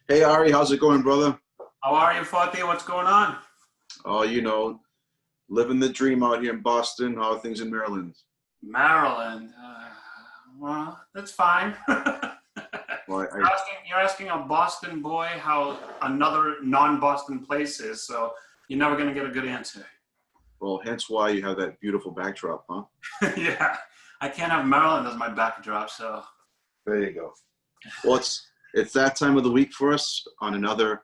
Hey Ari, how's it going, brother? How are you, Foti? What's going on? Oh, living the dream out here in Boston. How are things in Maryland? Maryland. Well, that's fine. Well, You're asking a Boston boy how another non-Boston place is, so you're never going to get a good answer. well, hence why you have that beautiful backdrop, huh? Yeah, I can't have Maryland as my backdrop, so. There you go. Well, it's that time of the week for us on another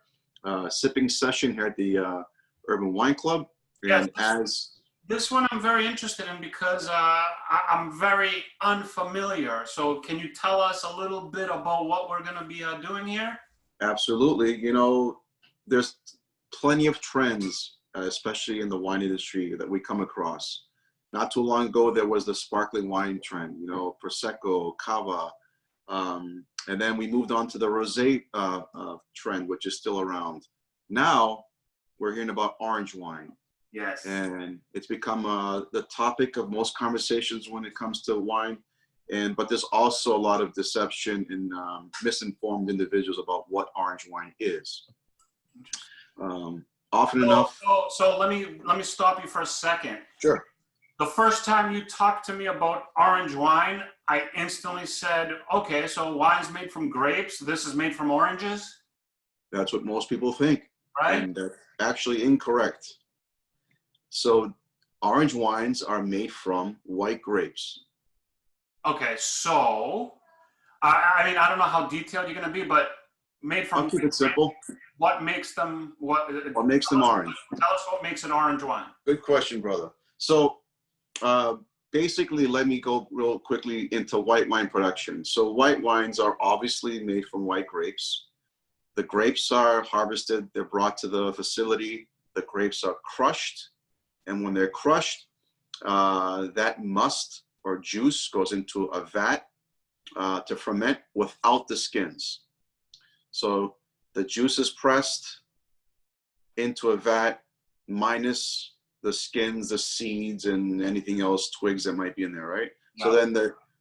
sipping session here at the Urban Wine Club. Yes, And as this one I'm very interested in because I'm very unfamiliar. So can you tell us a little bit about what we're going to be doing here? absolutely, there's plenty of trends, especially in the wine industry, that we come across. Not too long ago, there was the sparkling wine trend, Prosecco, Cava. And then we moved on to the rosé trend, which is still around. Now we're hearing about orange wine. Yes. And it's become the topic of most conversations when it comes to wine. But there's also a lot of deception and misinformed individuals about what orange wine is. Often enough. So let me stop you for a second. Sure. The first time you talked to me about orange wine, I instantly said, okay, so wine's made from grapes. This is made from oranges. That's what most people think. Right? And that's actually incorrect. So orange wines are made from white grapes. Okay, so I mean, I don't know how detailed you're going to be, but made from I'll keep it simple. what makes them What makes them orange? Tell us what makes an orange wine. Good question, brother. So basically, let me go real quickly into white wine production. So white wines are obviously made from white grapes. The grapes are harvested, they're brought to the facility, the grapes are crushed, and when they're crushed, that must or juice goes into a vat to ferment without the skins. So the juice is pressed into a vat minus the skins, the seeds, and anything else, twigs that might be in there, right? No.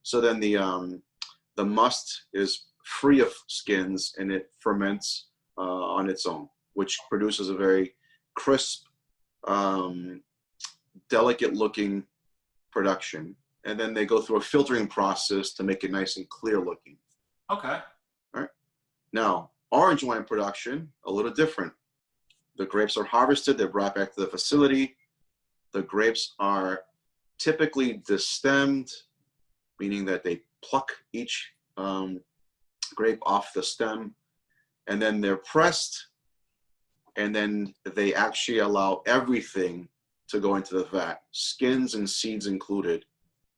So then the must is free of skins and it ferments on its own, which produces a very crisp, delicate looking production. And then they go through a filtering process to make it nice and clear looking. Okay. All right. Now, orange wine production, a little different. The grapes are harvested, they're brought back to the facility. The grapes are typically destemmed, meaning that they pluck each grape off the stem, and then they're pressed, and then they actually allow everything to go into the vat, skins and seeds included,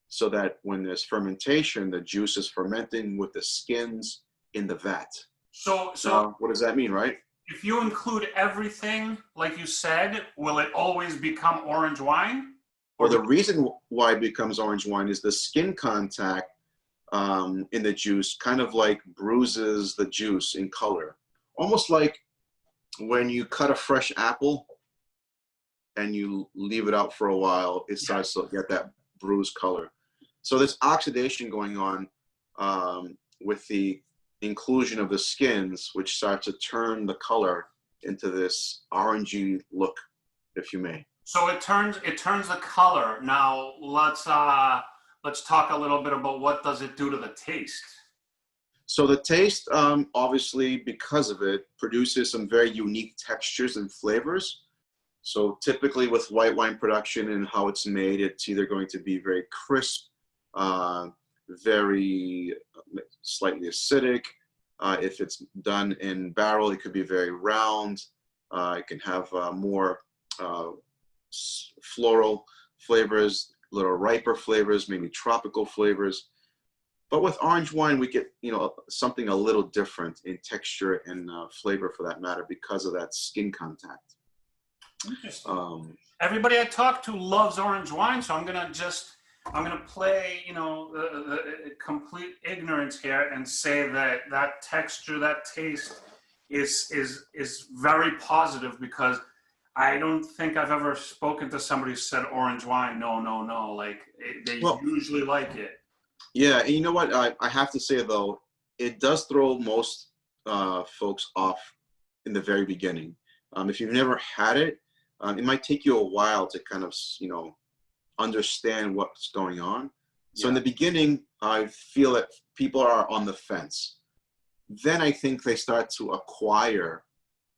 so that when there's fermentation, the juice is fermenting with the skins in the vat. So what does that mean, right? If you include everything, like you said, will it always become orange wine? Or the reason why it becomes orange wine is the skin contact in the juice kind of like bruises the juice in color. Almost like when you cut a fresh apple and you leave it out for a while, it starts to get that bruised color. So there's oxidation going on with the inclusion of the skins, which starts to turn the color into this orangey look, if you may. So it turns the color. Now let's talk a little bit about what does it do to the taste. So the taste, obviously, because of it, produces some very unique textures and flavors. So typically with white wine production and how it's made, it's either going to be very crisp, very slightly acidic. If it's done in barrel, it could be very round. It can have more floral flavors, little riper flavors, maybe tropical flavors. But with orange wine, we get something a little different in texture and flavor, for that matter, because of that skin contact. Interesting. Everybody I talk to loves orange wine, so I'm gonna play, complete ignorance here and say that texture, that taste is very positive, because I don't think I've ever spoken to somebody who said orange wine. No. Like they usually like it. Yeah, and you know what? I have to say though, it does throw most folks off in the very beginning. If you've never had it, it might take you a while to kind of, you know, understand what's going on. So in Yeah. the beginning, I feel that people are on the fence. Then I think they start to acquire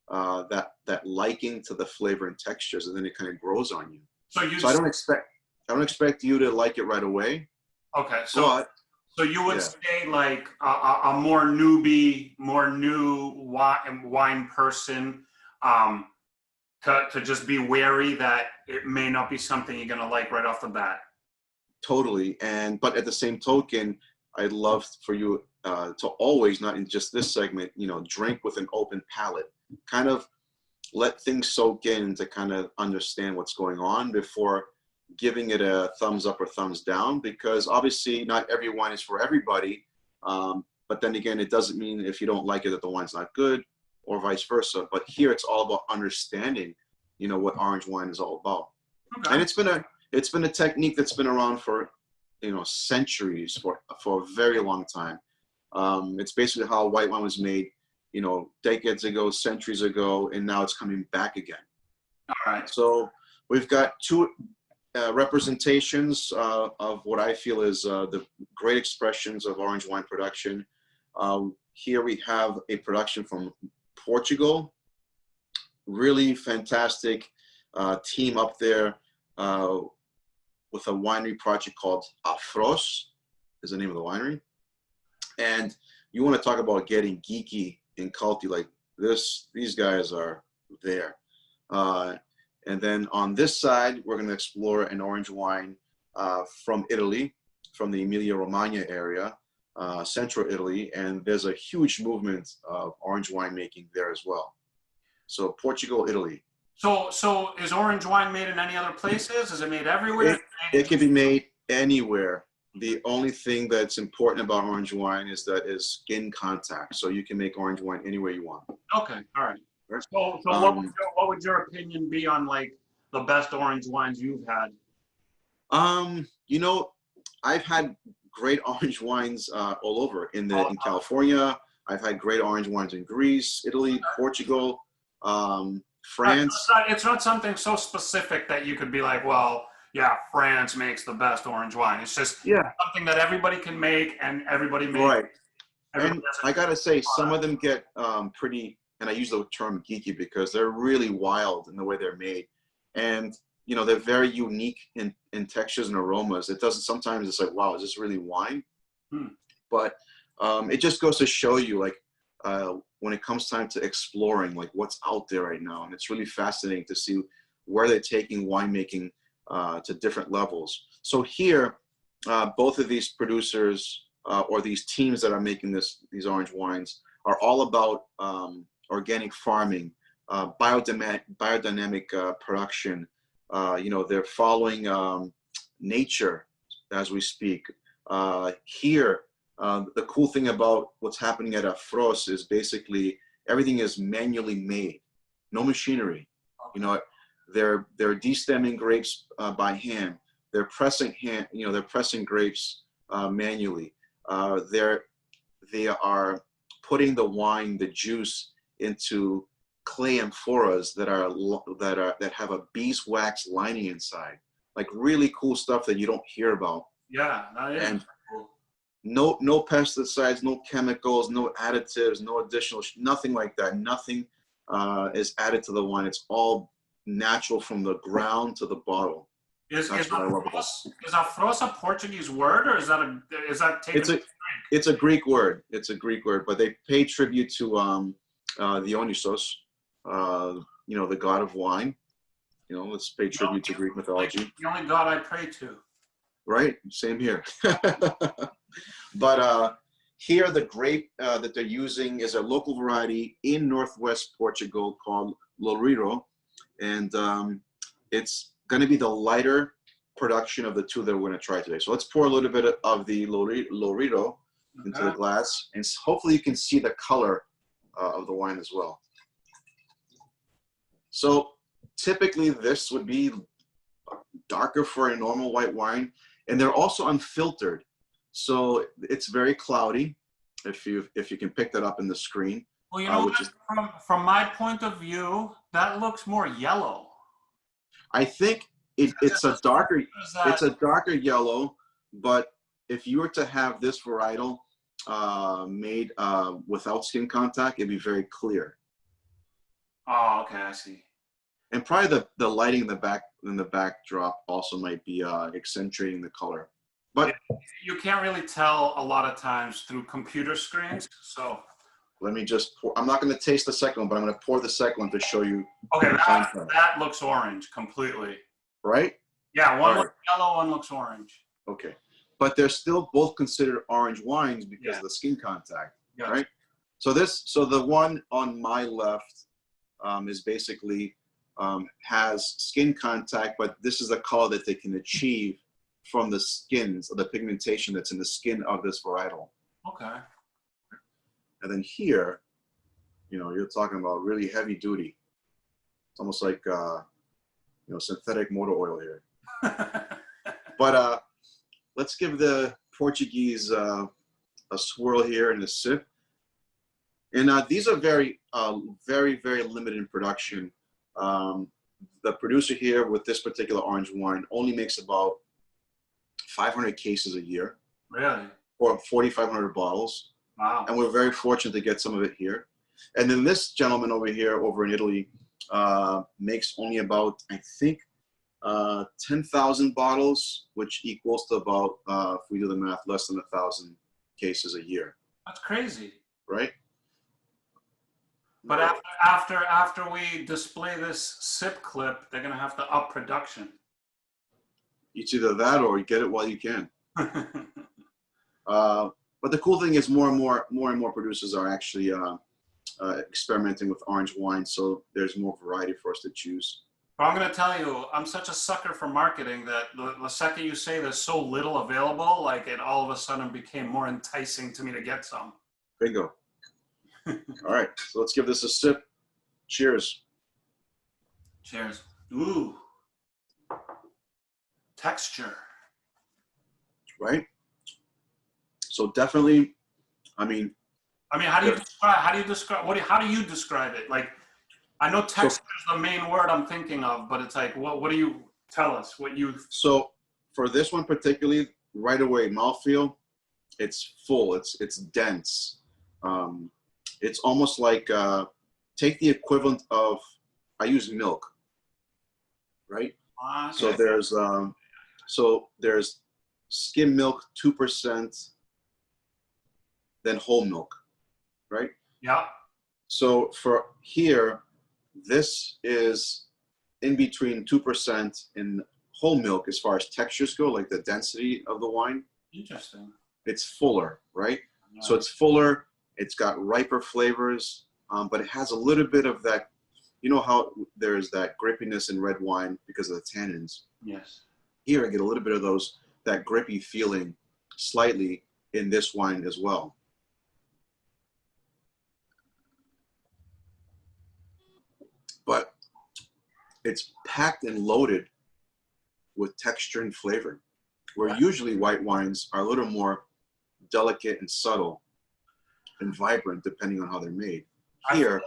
that liking to the flavor and textures, and then it kind of grows on you. So you. So I don't expect you to like it right away. Okay. But So you would yeah, say like a more newbie, more new wine person, to just be wary that it may not be something you're gonna like right off the bat. totally. And but at the same token, I'd love for you to always, not in just this segment, you know, drink with an open palate. Kind of let things soak in to kind of understand what's going on before giving it a thumbs up or thumbs down, because obviously not every wine is for everybody. But then again, it doesn't mean if you don't like it that the wine's not good, or vice versa. But here it's all about understanding, you know, what orange wine is all about. Okay. And it's been a technique that's been around for, you know, centuries, for a very long time. It's basically how white wine was made, you know, decades ago, centuries ago, and now it's coming back again. All right. So we've got two representations of what I feel is the great expressions of orange wine production. Here we have a production from Portugal. Really fantastic team up there with a winery project called Afros, is the name of the winery. And you want to talk about getting geeky and culty, like this, these guys are there. And then on this side, we're going to explore an orange wine from Italy, from the Emilia-Romagna area, central Italy. And there's a huge movement of orange wine making there as well. So Portugal, Italy. So is orange wine made in any other places? Is it made everywhere? It can be made anywhere. The only thing that's important about orange wine is that it's skin contact. So you can make orange wine anywhere you want. Okay, all right. Right? So what would your opinion be on like the best orange wines you've had? You know, I've had great orange wines all over in California. I've had great orange wines in Greece, Italy, Portugal, France. It's not something so specific that you could be like, well, yeah, France makes the best orange wine. It's just something that everybody can make, and everybody makes. Right. Everybody And I gotta say, some of them get pretty, and I use the term geeky because they're really wild in the way they're made. And, you know, they're very unique in textures and aromas. It doesn't, sometimes it's like, wow, is this really wine? But it just goes to show you, like, when it comes time to exploring, like, what's out there right now. And it's really fascinating to see where they're taking winemaking to different levels. So here, both of these producers or these teams that are making these orange wines are all about organic farming, biodynamic production. You know, they're following nature as we speak. Here, the cool thing about what's happening at Afros is basically everything is manually made, no machinery. You know, they're destemming grapes by hand. They're pressing grapes manually. They are putting the wine, the juice, into clay amphoras that have a beeswax lining inside. Like really cool stuff that you don't hear about. Yeah, that is. And no pesticides, no chemicals, no additives, no additional, nothing like that. Nothing is added to the wine. It's all natural from the ground to the bottle. Is Afros a Portuguese word, or is that taken? It's a Greek word. It's a Greek word, but they pay tribute to Dionysos, you know, the god of wine. You know, let's pay tribute to Greek mythology. The only god I pray to. Right, same here. But here, the grape that they're using is a local variety in northwest Portugal called Loureiro, and it's going to be the lighter production of the two that we're going to try today. So let's pour a little bit of the Loureiro into the glass, and hopefully you can see the color of the wine as well. So typically this would be darker for a normal white wine, and they're also unfiltered. So it's very cloudy, if you can pick that up in the screen. Well, you know what? From my point of view, that looks more yellow. I think it's a darker yellow, but if you were to have this varietal made without skin contact, it'd be very clear. Oh, okay, I see. And probably the lighting in the backdrop also might be accentuating the color. But you can't really tell a lot of times through computer screens. So let me just pour. I'm not going to taste the second one, but I'm going to pour the second one to show you. Okay, that looks orange completely. Right? Yeah, one looks yellow, one looks orange. Okay. But they're still both considered orange wines because of the skin contact, right? So the one on my left is basically has skin contact, but this is the color that they can achieve from the skins, or the pigmentation that's in the skin of this varietal. Okay. And then here, you're talking about really heavy duty. It's almost like synthetic motor oil here. But let's give the Portuguese a swirl here and a sip. And these are very, very limited in production. The producer here with this particular orange wine only makes about 500 cases a year. Really? Or 4,500 bottles. Wow. And we're very fortunate to get some of it here. And then this gentleman over here, over in Italy, makes only about, I think, 10,000 bottles, which equals to about, if we do the math, less than 1,000 cases a year. That's crazy. Right? But after we display this sip clip, they're gonna have to up production. It's either that or you get it while you can. But the cool thing is more and more producers are actually experimenting with orange wine, so there's more variety for us to choose. But I'm gonna tell you, I'm such a sucker for marketing that the second you say there's so little available, like it all of a sudden became more enticing to me to get some. Bingo. All right, so let's give this a sip. Cheers. Cheers. Ooh. Texture. Right? So definitely, I mean, how do you describe it? Like, I know texture is the main word I'm thinking of, but it's like, what do you tell us? So for this one particularly, right away, mouthfeel, it's full, it's dense. It's almost like, take the equivalent of, I use milk, right? Okay. So there's skim milk, 2%, then whole milk, right? Yeah. So for here, this is in between 2% and whole milk as far as textures go, like the density of the wine. Interesting. It's fuller, right? Nice. So it's fuller, it's got riper flavors, but it has a little bit of that, you know how there's that grippiness in red wine because of the tannins? Yes. Here I get a little bit of that grippy feeling slightly in this wine as well. But it's packed and loaded with texture and flavor, where usually white wines are a little more delicate and subtle and vibrant depending on how they're made. Here,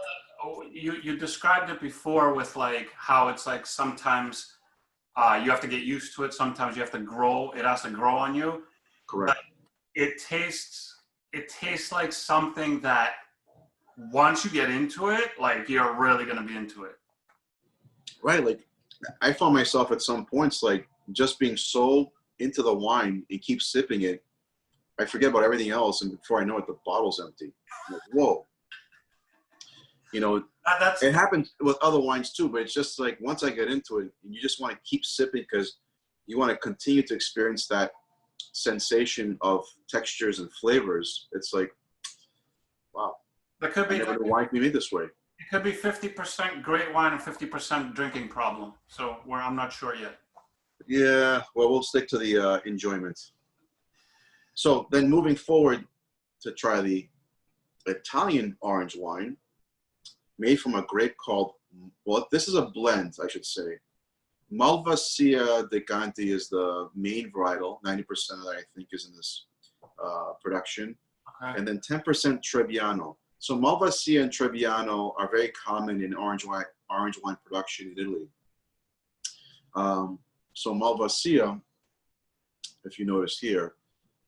you described it before with like how it's like sometimes you have to get used to it, sometimes you have to grow, it has to grow on you. Correct. But it tastes like something that once you get into it, like you're really going to be into it. Right. Like I found myself at some points, like just being so into the wine and keep sipping it, I forget about everything else. And before I know it, the bottle's empty. I'm like, whoa. You know, it happens with other wines too, but it's just like once I get into it, you just want to keep sipping because you want to continue to experience that sensation of textures and flavors. It's like, wow. That could be. I never knew wine can be made this way. It could be 50% great wine and 50% drinking problem. So I'm not sure yet. Yeah, well, we'll stick to the enjoyment. So then moving forward to try the Italian orange wine made from a grape called, well, this is a blend, I should say. Malvasia de Ganti is the main varietal. 90% of that, I think, is in this production, Okay. and then 10% Trebbiano. So Malvasia and Trebbiano are very common in orange wine production in Italy. So Malvasia, if you notice here,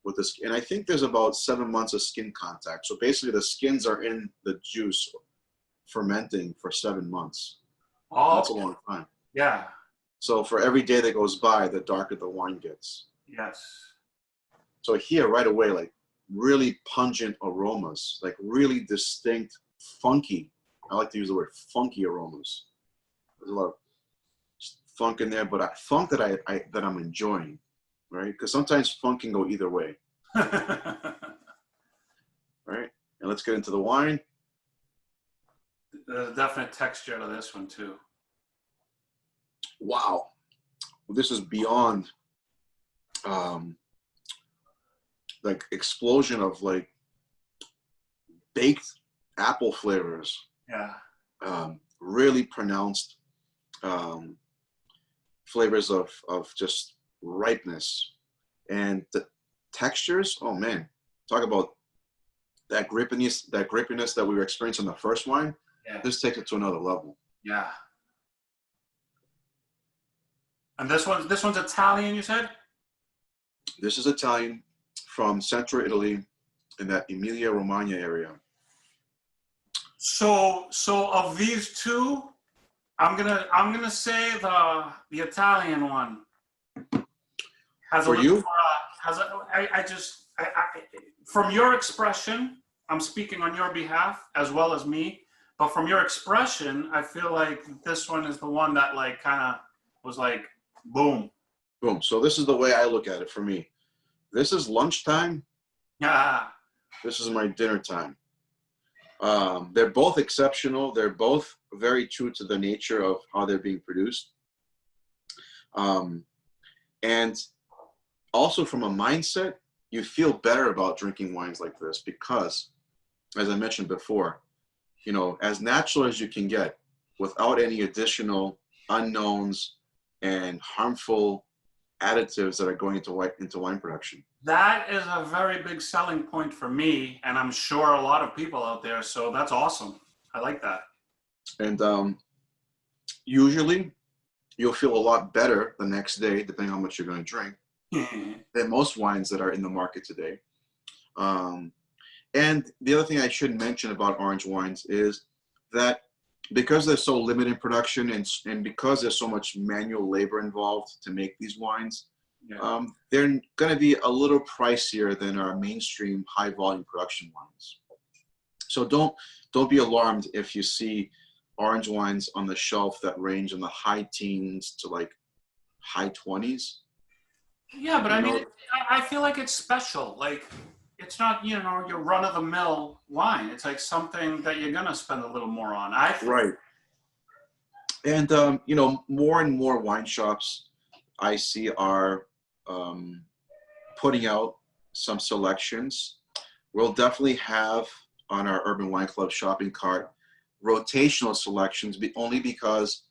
with this, and I think there's about 7 months of skin contact. So basically, the skins are in the juice, fermenting for 7 months. Oh, that's a long time. Yeah. So for every day that goes by, the darker the wine gets. Yes. So here, right away, like really pungent aromas, like really distinct, funky. I like to use the word funky aromas. There's a lot of funk in there, but funk that that I'm enjoying, right? Because sometimes funk can go either way. Right? And let's get into the wine. There's a definite texture to this one too. Wow, this is beyond like explosion of like baked apple flavors. Yeah. Really pronounced flavors of just ripeness, and the textures. Oh man, talk about that gripiness that we were experiencing in the first wine. Yeah. This takes it to another level. Yeah. And this one's Italian, you said? This is Italian from central Italy in that Emilia-Romagna area. So of these two, I'm gonna say the Italian one has For a you? little from your expression, I'm speaking on your behalf as well as me, but from your expression, I feel like this one is the one that like kind of was like boom. Boom. So this is the way I look at it for me. This is lunchtime. Yeah. This is my dinner time. They're both exceptional. They're both very true to the nature of how they're being produced. And also from a mindset, you feel better about drinking wines like this because, as I mentioned before, you know, as natural as you can get without any additional unknowns and harmful additives that are going into wine production. That is a very big selling point for me, and I'm sure a lot of people out there. So that's awesome. I like that. And usually, you'll feel a lot better the next day, depending on how much you're going to drink, than most wines that are in the market today. And the other thing I should mention about orange wines is that because they're so limited in production and because there's so much manual labor involved to make these wines, Yeah. they're going to be a little pricier than our mainstream high volume production wines. So don't be alarmed if you see orange wines on the shelf that range in the high teens to like high 20s. Yeah, but I mean, I feel like it's special. Like, it's not, you know, your run-of-the-mill wine. It's like something that you're gonna spend a little more on. I think. Right. And you know, more and more wine shops I see are putting out some selections. We'll definitely have on our Urban Wine Club shopping cart rotational selections, only because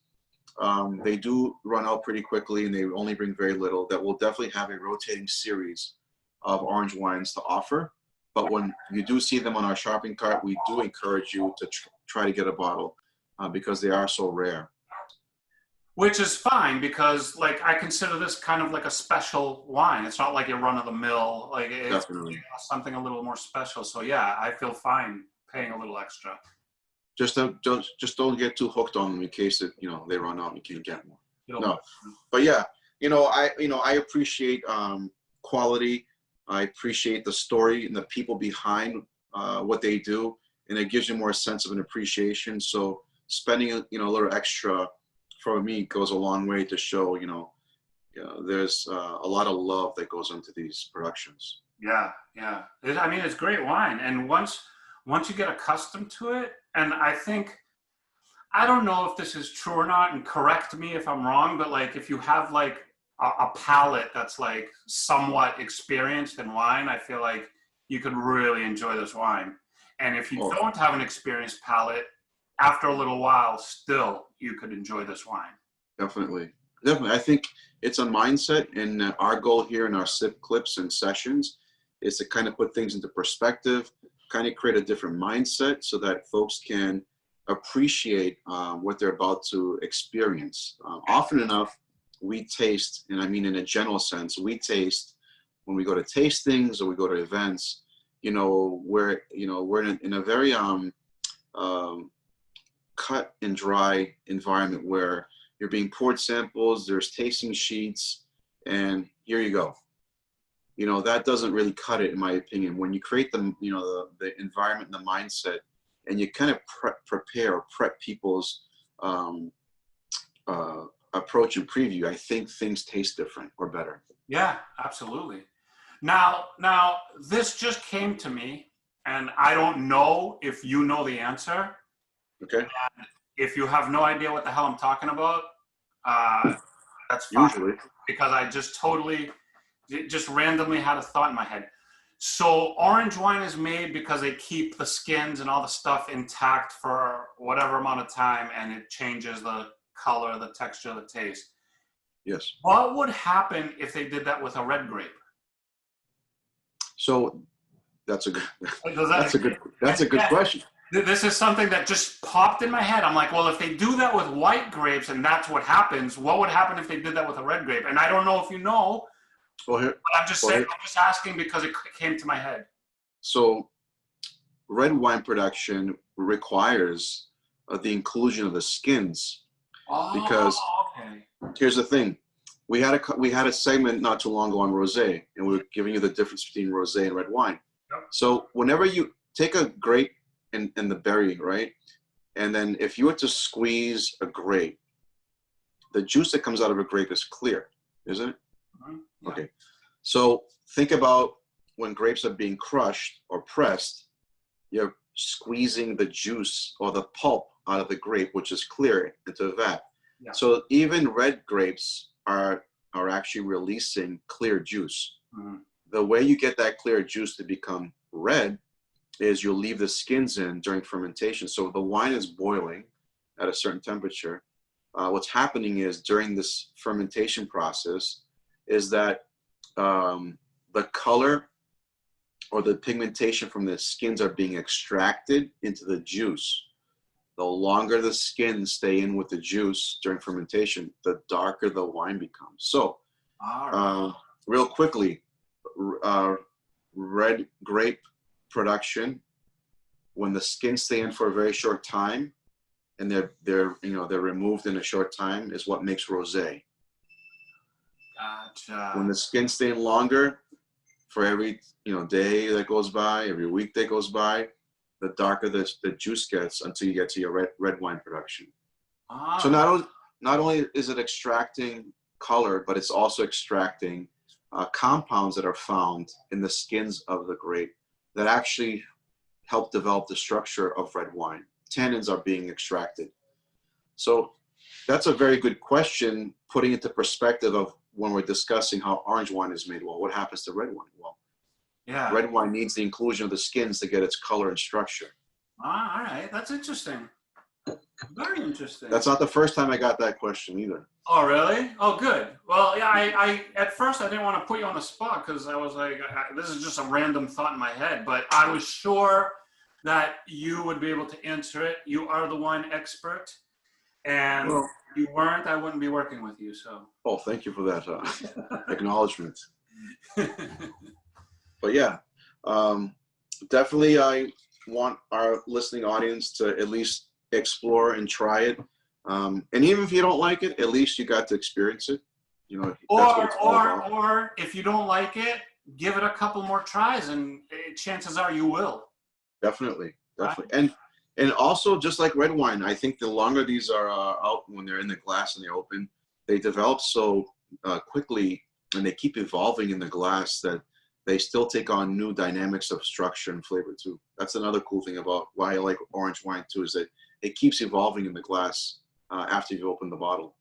they do run out pretty quickly and they only bring very little. That will definitely have a rotating series of orange wines to offer. But when you do see them on our shopping cart, we do encourage you to try to get a bottle because they are so rare. Which is fine because, like, I consider this kind of like a special wine. It's not like your run-of-the-mill. Like, it's Definitely. something a little more special. So yeah, I feel fine paying a little extra. Just don't get too hooked on them in case they run out and you can't get more. No, but yeah, I appreciate quality. I appreciate the story and the people behind what they do, and it gives you more sense of an appreciation. So spending a little extra for me goes a long way to show there's a lot of love that goes into these productions. Yeah. I mean, it's great wine, and once you get accustomed to it, and I don't know if this is true or not, and correct me if I'm wrong, but like if you have like a palate that's like somewhat experienced in wine, I feel like you could really enjoy this wine. And if you don't have an experienced palate, after a little while, still you could enjoy this wine. Definitely. I think it's a mindset, and our goal here in our sip clips and sessions is to kind of put things into perspective, kind of create a different mindset so that folks can appreciate what they're about to experience. Often enough, we taste, and I mean in a general sense, we taste when we go to tastings or we go to events, we're in a very cut and dry environment where you're being poured samples, there's tasting sheets, and here you go. That doesn't really cut it, in my opinion. When you create the environment and the mindset, and you kind of prepare or prep people's approach and preview, I think things taste different or better. Yeah, absolutely. Now, this just came to me, and I don't know if you know the answer. Okay. And if you have no idea what the hell I'm talking about, that's fine. Usually. Because I just randomly had a thought in my head. So orange wine is made because they keep the skins and all the stuff intact for whatever amount of time, and it changes the color, the texture, the taste. Yes. What would happen if they did that with a red grape? So that's a good question. This is something that just popped in my head. I'm like, well, if they do that with white grapes and that's what happens, what would happen if they did that with a red grape? And I don't know if you know, but I'm just asking because it came to my head. So red wine production requires the inclusion of the skins, because here's the thing. We had a segment not too long ago on rosé, and we were giving you the difference between rosé and red wine. Yep. So whenever you take a grape and the berry, right, and then if you were to squeeze a grape, the juice that comes out of a grape is clear, isn't it? Mm-hmm. Yeah. Okay. So think about when grapes are being crushed or pressed, you're squeezing the juice or the pulp out of the grape, which is clear, into a vat. Yeah. So even red grapes are actually releasing clear juice. Mm-hmm. The way you get that clear juice to become red is you'll leave the skins in during fermentation. So the wine is boiling at a certain temperature. What's happening is during this fermentation process is that the color or the pigmentation from the skins are being extracted into the juice. The longer the skins stay in with the juice during fermentation, the darker the wine becomes. So real quickly, red grape production, when the skins stay in for a very short time and they're removed in a short time, is what makes rosé. Gotcha. When the skins stay in longer, for every day that goes by, every week that goes by, the darker the juice gets until you get to your red wine production. So not only is it extracting color, but it's also extracting compounds that are found in the skins of the grape that actually help develop the structure of red wine. Tannins are being extracted. So that's a very good question, putting into perspective of when we're discussing how orange wine is made. Well, what happens to red wine? Well, yeah, red wine needs the inclusion of the skins to get its color and structure. All right, that's interesting. Very interesting. That's not the first time I got that question either. Oh, really? Oh, good. Well, yeah, I at first I didn't want to put you on the spot because I was like, this is just a random thought in my head, but I was sure that you would be able to answer it. You are the wine expert, and if you weren't, I wouldn't be working with you. So. Oh, thank you for that acknowledgement. But yeah, definitely I want our listening audience to at least explore and try it. And even if you don't like it, at least you got to experience it. Or if you don't like it, give it a couple more tries, and chances are you will. Definitely. Right? And also, just like red wine, I think the longer these are out when they're in the glass and they're open, they develop so quickly, and they keep evolving in the glass that they still take on new dynamics of structure and flavor too. That's another cool thing about why I like orange wine too, is that it keeps evolving in the glass after you open the bottle.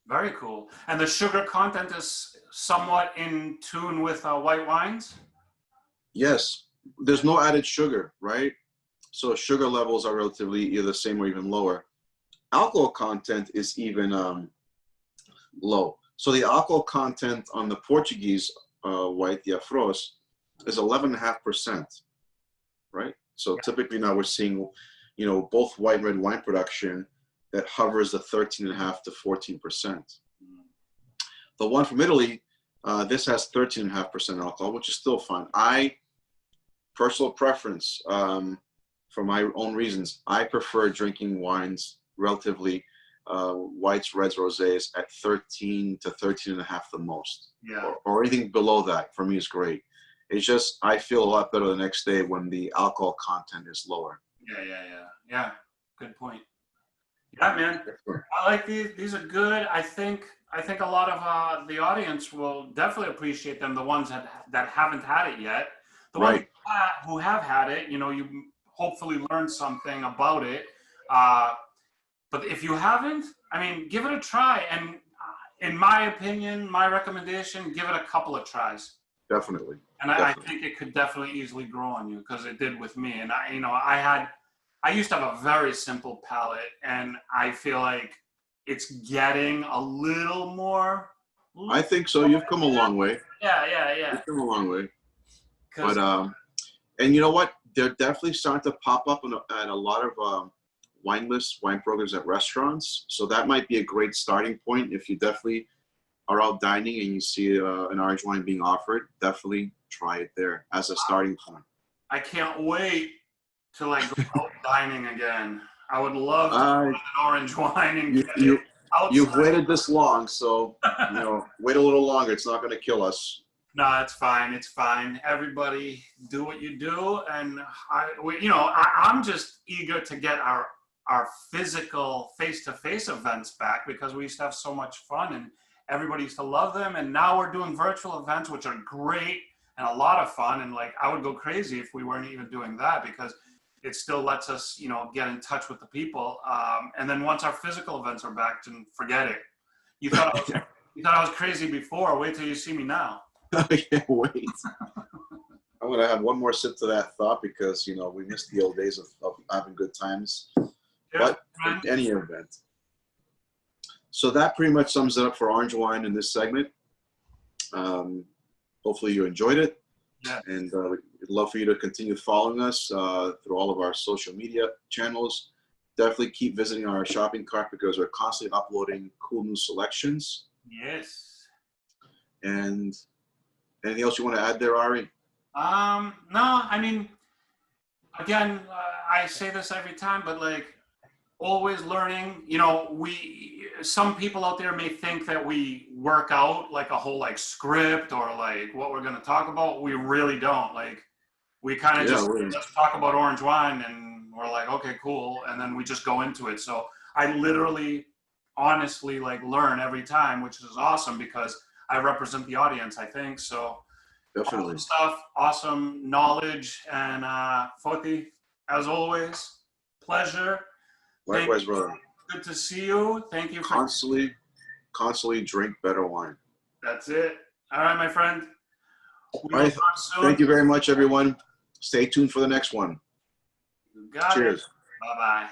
Very cool. And the sugar content is somewhat in tune with white wines? Yes. There's no added sugar, right? So sugar levels are relatively either the same or even lower. Alcohol content is even low. So the alcohol content on the Portuguese white, the Afros, is 11.5%, right? So Yeah. typically now we're seeing, you know, both white and red wine production that hovers at 13.5 to 14%. The one from Italy, this has 13.5% alcohol, which is still fine. Personal preference, for my own reasons, I prefer drinking wines relatively, whites, reds, rosés at 13 to 13.5 the most. Yeah. Or anything below that for me is great. It's just, I feel a lot better the next day when the alcohol content is lower. Yeah. Good point. Yeah, man. I like these. These are good. I think a lot of the audience will definitely appreciate them. The ones that haven't had it yet. The ones who have had it, you know, you hopefully learned something about it. But if you haven't, I mean, give it a try. And in my opinion, my recommendation, give it a couple of tries. Definitely. And I think it could definitely easily grow on you, because it did with me. And I used to have a very simple palate, and I feel like it's getting a little more. I think so. You've come a long way. Yeah. You've come a long way. But and you know what? They're definitely starting to pop up at a lot of wine lists, wine programs at restaurants. So that might be a great starting point. If you definitely are out dining and you see an orange wine being offered, definitely try it there as a starting point. I can't wait to like go out dining again. I would love to have an orange wine and you've waited this long, so you know, wait a little longer. It's not going to kill us. No, it's fine. It's fine. Everybody do what you do, and I'm just eager to get our physical face-to-face events back, because we used to have so much fun and everybody used to love them. And now we're doing virtual events, which are great and a lot of fun. And like, I would go crazy if we weren't even doing that, because it still lets us, you know, get in touch with the people. And then once our physical events are back, then forget it. You thought I was crazy before. Wait till you see me now. I can't wait. I'm going to have one more sip to that thought, because, you know, we missed the old days of having good times. But in any event. So that pretty much sums it up for orange wine in this segment. Hopefully you enjoyed it. Yeah. And we'd love for you to continue following us through all of our social media channels. Definitely keep visiting our shopping cart, because we're constantly uploading cool new selections. Yes. And anything else you want to add there, Ari? No, I mean, again, I say this every time, but like, always learning. You know, some people out there may think that we work out like a whole like script or like what we're going to talk about. We really don't. Like, we kind of let's talk about orange wine, and we're like, okay, cool, and then we just go into it. So I literally, honestly, like, learn every time, which is awesome, because I represent the audience, I think. So definitely awesome stuff, awesome knowledge, and Foti, as always, pleasure. Likewise, brother. Good to see you. Thank you for constantly drink better wine. That's it. All right, my friend. All right. Thank you very much, everyone. Stay tuned for the next one. You got Cheers. Bye-bye.